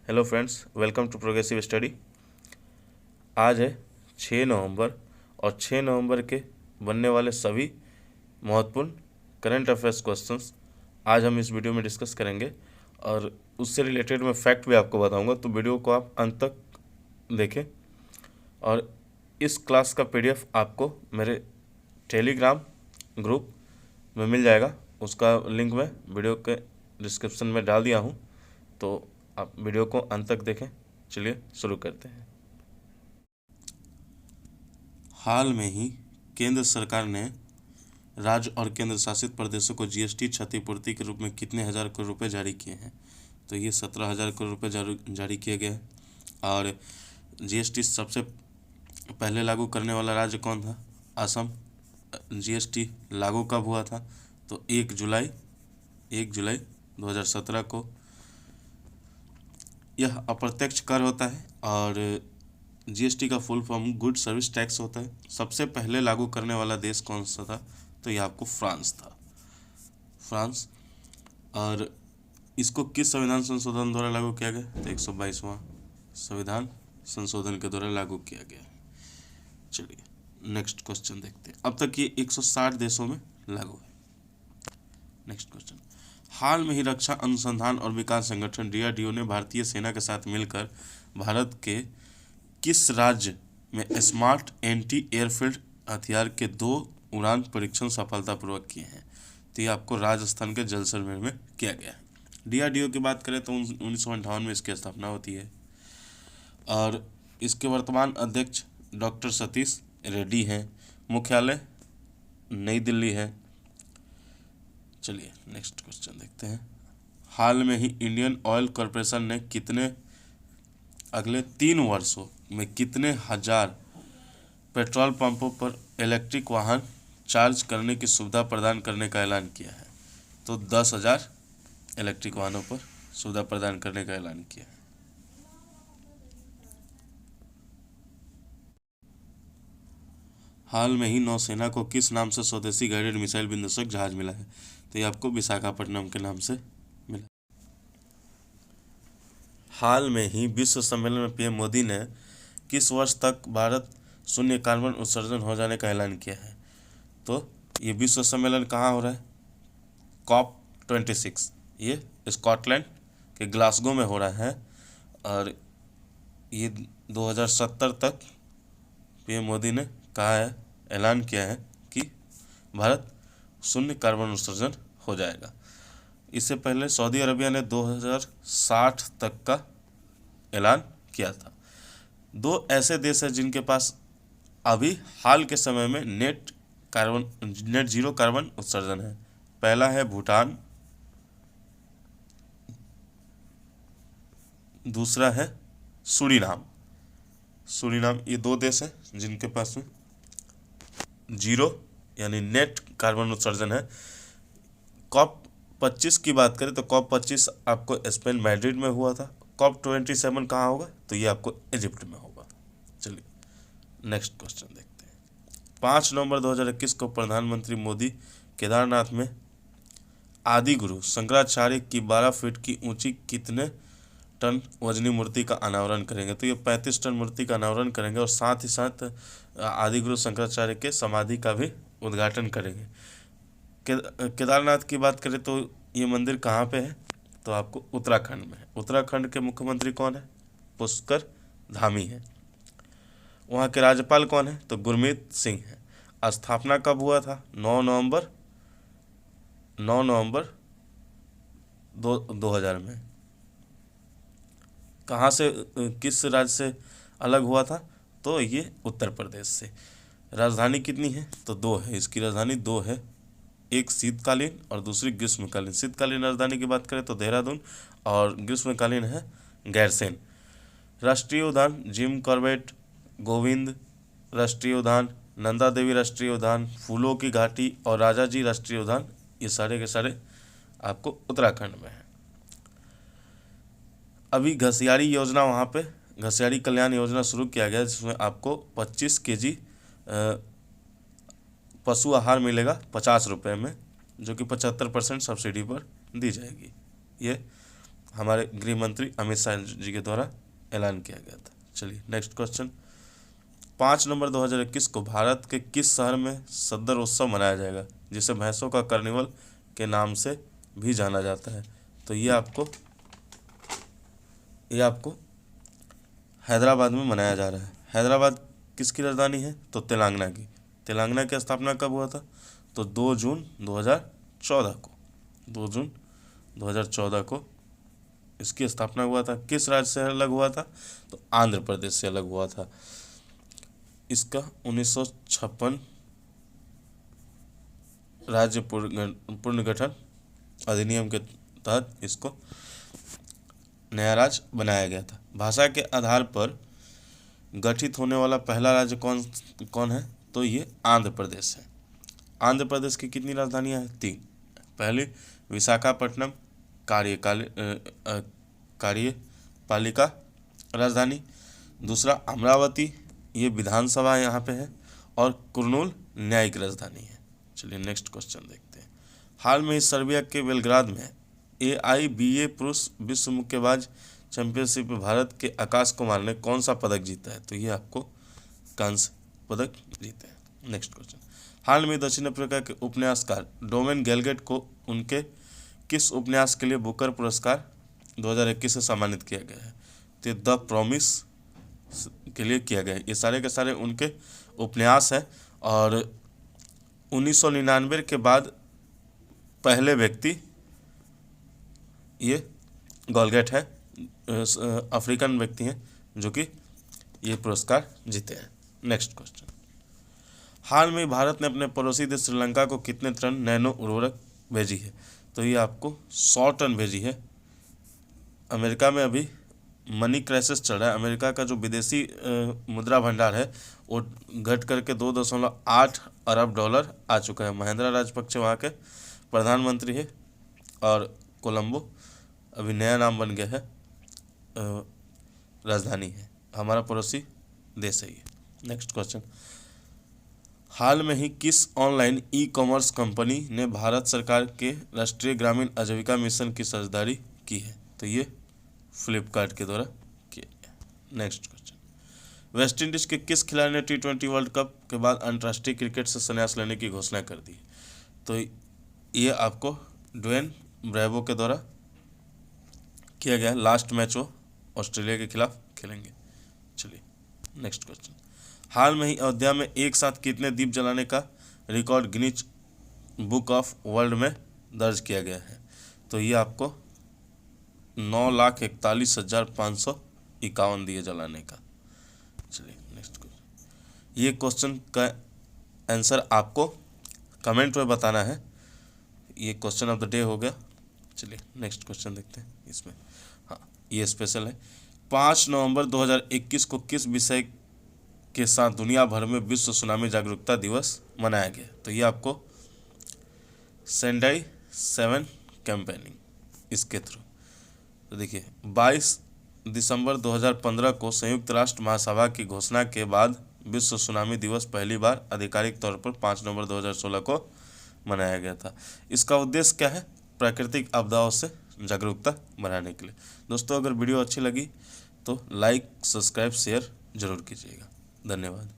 Hello friends, welcome to progressive study. आज है 6 नवंबर और 6 नवंबर के बनने वाले सभी महत्वपूर्ण करंट अफेयर्स क्वेश्चंस आज हम इस वीडियो में डिस्कस करेंगे और उससे रिलेटेड मैं फैक्ट भी आपको बताऊंगा, तो वीडियो को आप अंत तक देखें। और इस क्लास का पीडीएफ आपको मेरे टेलीग्राम ग्रुप में मिल जाएगा, उसका लिंक मैं वीडियो के डिस्क्रिप्शन में डाल दिया हूँ, तो आप वीडियो को अंत तक देखें। चलिए शुरू करते हैं। हाल में ही केंद्र सरकार ने राज्य और केंद्र शासित प्रदेशों को जीएसटी क्षतिपूर्ति के रूप में कितने हज़ार करोड़ रुपए जारी किए हैं? तो ये 17,000 करोड़ रुपए जारी किए गए हैं। और जीएसटी सबसे पहले लागू करने वाला राज्य कौन था? असम। जीएसटी लागू कब हुआ था? तो 1 जुलाई 2017 को। यह अप्रत्यक्ष कर होता है और जीएसटी का full form good service tax होता है। सबसे पहले लागू करने वाला देश कौन सा था? तो यह आपको फ्रांस था, फ्रांस। और इसको किस संविधान संशोधन द्वारा लागू किया गया? तो 122वां संविधान संशोधन के द्वारा लागू किया गया। चलिए नेक्स्ट क्वेश्चन देखते हैं। अब तक ये 160 देशों में लागू है। नेक्स्ट क्वेश्चन, हाल में ही रक्षा अनुसंधान और विकास संगठन डीआरडीओ ने भारतीय सेना के साथ मिलकर भारत के किस राज्य में स्मार्ट एंटी एयरफील्ड हथियार के 2 उड़ान परीक्षण सफलतापूर्वक किए हैं? तो ये आपको राजस्थान के जैसलमेर में किया गया है। डीआरडीओ की बात करें तो 1958 में इसकी स्थापना होती है और इसके वर्तमान अध्यक्ष डॉक्टर सतीश रेड्डी हैं। मुख्यालय नई दिल्ली है। चलिए नेक्स्ट क्वेश्चन देखते हैं। हाल में ही इंडियन ऑयल कॉरपोरेशन ने अगले 3 वर्षों में कितने हजार पेट्रोल पंपों पर इलेक्ट्रिक वाहन चार्ज करने की सुविधा प्रदान करने का ऐलान किया है? तो 10,000 इलेक्ट्रिक वाहनों पर सुविधा प्रदान करने का ऐलान किया है। हाल में ही नौसेना को किस नाम से स्वदेशी गाइडेड मिसाइल विध्वंसक जहाज मिला है? तो ये आपको विशाखापट्टनम के नाम से मिला। हाल में ही विश्व सम्मेलन में पीएम मोदी ने किस वर्ष तक भारत शून्य कार्बन उत्सर्जन हो जाने का ऐलान किया है? तो ये विश्व सम्मेलन कहाँ हो रहा है? COP26। ये स्कॉटलैंड के ग्लासगो में हो रहा है और ये 2070 तक पीएम मोदी ने कहा है, ऐलान किया है कि भारत शून्य कार्बन उत्सर्जन हो जाएगा। इससे पहले सऊदी अरबिया ने 2060 तक का ऐलान किया था। 2 ऐसे देश हैं जिनके पास अभी हाल के समय में नेट जीरो कार्बन उत्सर्जन है। पहला है भूटान, दूसरा है सूरीनाम। ये 2 देश हैं जिनके पास में जीरो यानी नेट कार्बन उत्सर्जन है। COP25 की बात करें तो COP25 आपको स्पेन मैड्रिड में हुआ था। COP27 कहाँ होगा? तो ये आपको इजिप्ट में होगा। चलिए नेक्स्ट क्वेश्चन देखते हैं। 5 नवंबर 2021 को प्रधानमंत्री मोदी केदारनाथ में आदि गुरु शंकराचार्य की 12 फीट की ऊंची कितने टन वजनी मूर्ति का अनावरण करेंगे? तो ये 35 टन मूर्ति का अनावरण करेंगे और साथ ही साथ आदि गुरु शंकराचार्य के समाधि का भी उद्घाटन करेंगे। केदारनाथ की बात करें तो ये मंदिर कहाँ पे है? तो आपको उत्तराखंड में है। उत्तराखंड के मुख्यमंत्री कौन है? पुष्कर धामी है। वहाँ के राज्यपाल कौन है? तो गुरमीत सिंह है। स्थापना कब हुआ था? 9 नवंबर 2000 में। कहाँ से, किस राज्य से अलग हुआ था? तो ये उत्तर प्रदेश से। राजधानी कितनी है? तो 2 है। इसकी राजधानी 2 है, एक शीतकालीन और दूसरी ग्रीष्मकालीन। शीतकालीन राजधानी की बात करें तो देहरादून और ग्रीष्मकालीन है गैरसैंण। राष्ट्रीय उद्यान जिम कॉर्बेट गोविंद राष्ट्रीय उद्यान, नंदा देवी राष्ट्रीय उद्यान, फूलों की घाटी और राजा जी राष्ट्रीय उद्यान, ये सारे के सारे आपको उत्तराखंड में है। अभी घसियारी योजना, वहाँ पे घसियारी कल्याण योजना शुरू किया गया जिसमें आपको 25 kg पशु आहार मिलेगा 50 रुपये में, जो कि 75% सब्सिडी पर दी जाएगी। ये हमारे गृह मंत्री अमित शाह जी के द्वारा ऐलान किया गया था। चलिए नेक्स्ट क्वेश्चन, 5 नवंबर 2021 को भारत के किस शहर में सद्दर उत्सव मनाया जाएगा, जिसे भैंसों का कार्निवल के नाम से भी जाना जाता है? तो ये आपको हैदराबाद में मनाया जा रहा है। हैदराबाद किसकी राजधानी है? तो तेलंगाना की। तेलंगाना की स्थापना कब हुआ था? तो 2 जून 2014 को, 2 जून 2014 को इसकी स्थापना हुआ था। किस राज्य से अलग हुआ था? तो आंध्र प्रदेश से अलग हुआ था। इसका 1956 राज्य पुनर्गठन अधिनियम के तहत इसको नया राज्य बनाया गया था। भाषा के आधार पर गठित होने वाला पहला राज्य कौन है? तो ये आंध्र प्रदेश है। आंध्र प्रदेश की कितनी राजधानियां हैं? 3। पहली विशाखापट्टनम कार्यपालिका राजधानी, दूसरा अमरावती, ये विधानसभा यहाँ पे है, और कुर्नूल न्यायिक राजधानी है। चलिए नेक्स्ट क्वेश्चन देखते हैं। हाल में ही सर्बिया के बेलग्राद में AIBA पुरुष विश्व मुक्केबाज चैंपियनशिप में भारत के आकाश कुमार ने कौन सा पदक जीता है? तो ये आपको कांस्य पदक जीते हैं। नेक्स्ट क्वेश्चन, हाल में दक्षिण अफ्रीका के उपन्यासकार डोमेन गैलगेट को उनके किस उपन्यास के लिए बुकर पुरस्कार 2021 से सम्मानित किया गया है? तो द प्रॉमिस के लिए किया गया है। ये सारे के सारे उनके उपन्यास हैं, और 1999 के बाद पहले व्यक्ति ये गैलगेट है, अफ्रीकन व्यक्ति हैं जो कि ये पुरस्कार जीते हैं। नेक्स्ट क्वेश्चन, हाल में भारत ने अपने पड़ोसी देश श्रीलंका को कितने टन नैनो उर्वरक भेजी है? तो ये आपको 100 टन भेजी है। अमेरिका में अभी मनी क्राइसिस चल रहा है। अमेरिका का जो विदेशी मुद्रा भंडार है वो घट करके 2.8 अरब डॉलर आ चुका है। महिंद्रा राजपक्षे वहाँ के प्रधानमंत्री है, और कोलंबो अभी नया नाम बन गया है, राजधानी है। हमारा पड़ोसी देश है ये। नेक्स्ट क्वेश्चन, हाल में ही किस ऑनलाइन ई-कॉमर्स कंपनी ने भारत सरकार के राष्ट्रीय ग्रामीण आजीविका मिशन की साझेदारी की है? तो ये फ्लिपकार्ट के द्वारा किया गया। नेक्स्ट क्वेश्चन, वेस्टइंडीज के किस खिलाड़ी ने T20 वर्ल्ड कप के बाद अंतर्राष्ट्रीय क्रिकेट से संन्यास लेने की घोषणा कर दी? तो ये आपको ड्वेन ब्रेवो के द्वारा किया गया। लास्ट मैच वो ऑस्ट्रेलिया के खिलाफ खेलेंगे। चलिए नेक्स्ट क्वेश्चन, हाल में ही अयोध्या में एक साथ कितने दीप जलाने का record Guinness book of world में दर्ज किया गया है? तो ये आपको 9,41,551 दिए जलाने का। चलिए नेक्स्ट क्वेश्चन, ये क्वेश्चन का आंसर आपको कमेंट में बताना है। ये क्वेश्चन ऑफ द डे हो गया। चलिए नेक्स्ट क्वेश्चन देखते हैं इसमें। हाँ, ये स्पेशल है। 5 नवंबर 2021 को किस विषय के साथ दुनिया भर में विश्व सुनामी जागरूकता दिवस मनाया गया? तो ये आपको सेंडाई 7 कैंपेनिंग इसके थ्रू। तो देखिए 22 दिसंबर 2015 को संयुक्त राष्ट्र महासभा की घोषणा के बाद विश्व सुनामी दिवस पहली बार आधिकारिक तौर पर 5 नवंबर 2016 को मनाया गया था। इसका उद्देश्य क्या है? प्राकृतिक आपदाओं से जागरूकता बढ़ाने के लिए। दोस्तों, अगर वीडियो अच्छी लगी तो लाइक, सब्सक्राइब, शेयर जरूर कीजिएगा। धन्यवाद।